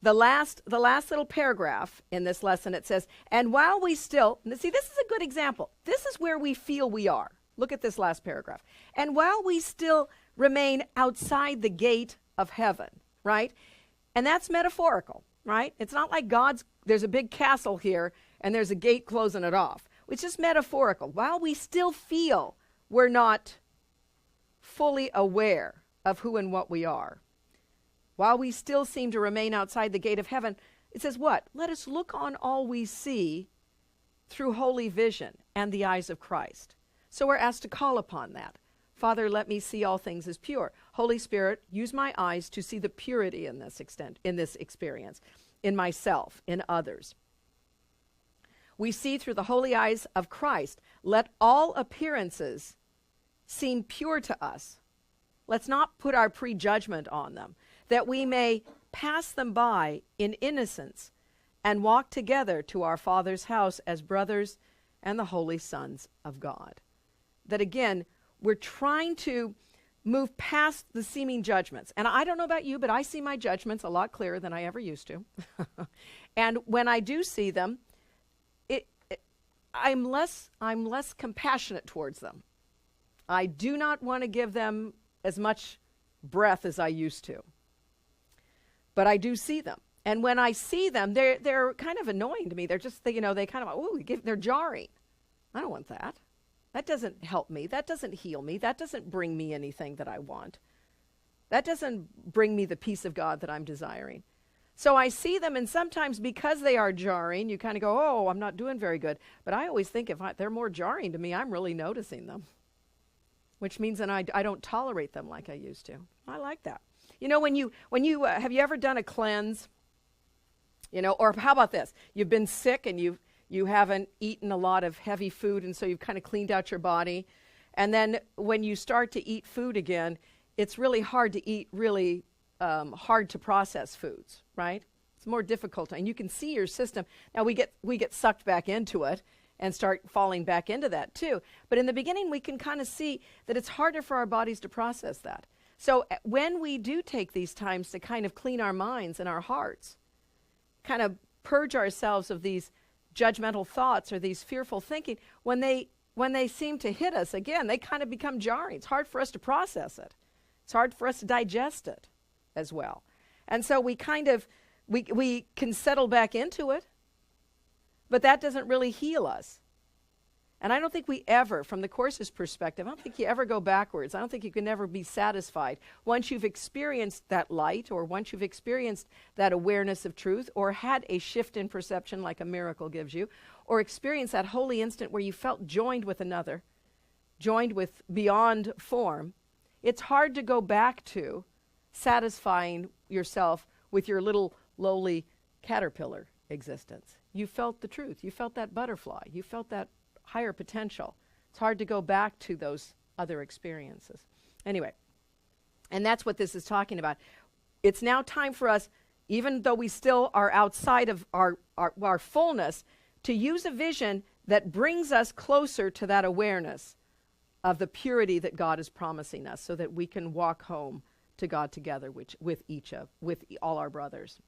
the last little paragraph in this lesson, it says, and while we still, see, this is a good example. This is where we feel we are. Look at this last paragraph. And while we still remain outside the gate of heaven, right? And that's metaphorical, right? It's not like there's a big castle here and there's a gate closing it off. It's just metaphorical. While we still feel we're not fully aware of who and what we are, while we still seem to remain outside the gate of heaven, it says what? Let us look on all we see through holy vision and the eyes of Christ. So we're asked to call upon that. Father, let me see all things as pure. Holy Spirit, use my eyes to see the purity in this experience, in myself, in others. We see through the holy eyes of Christ. Let all appearances seem pure to us. Let's not put our prejudgment on them, that we may pass them by in innocence and walk together to our Father's house as brothers and the holy sons of God. That again, we're trying to move past the seeming judgments. And I don't know about you, but I see my judgments a lot clearer than I ever used to. And when I do see them, I'm less compassionate towards them. I do not want to give them as much breath as I used to. But I do see them. And when I see them, they're kind of annoying to me. They're just, they kind of, they're jarring. I don't want that. That doesn't help me. That doesn't heal me. That doesn't bring me anything that I want. That doesn't bring me the peace of God that I'm desiring. So I see them, and sometimes because they are jarring, you kind of go, oh, I'm not doing very good. But I always think if they're more jarring to me, I'm really noticing them, which means that I don't tolerate them like I used to. I like that. You know, when you have you ever done a cleanse? You know, or how about this? You've been sick and you haven't eaten a lot of heavy food, and so you've kind of cleaned out your body. And then when you start to eat food again, it's really hard to eat really hard to process foods, right? It's more difficult, and you can see your system. Now we get sucked back into it and start falling back into that too. But in the beginning, we can kind of see that it's harder for our bodies to process that. So when we do take these times to kind of clean our minds and our hearts, kind of purge ourselves of these judgmental thoughts or these fearful thinking, when they seem to hit us again, they kind of become jarring. It's hard for us to process it. It's hard for us to digest it as well. And so we kind of, we can settle back into it, but that doesn't really heal us. And I don't think we ever, from the Course's perspective, I don't think you ever go backwards. I don't think you can ever be satisfied. Once you've experienced that light, or once you've experienced that awareness of truth, or had a shift in perception like a miracle gives you, or experienced that holy instant where you felt joined with another, joined with beyond form, it's hard to go back to satisfying yourself with your little lowly caterpillar existence. You felt the truth. You felt that butterfly. You felt that higher potential. It's hard to go back to those other experiences. Anyway, and that's what this is talking about. It's now time for us, even though we still are outside of our fullness, to use a vision that brings us closer to that awareness of the purity that God is promising us, so that we can walk home to God together with all our brothers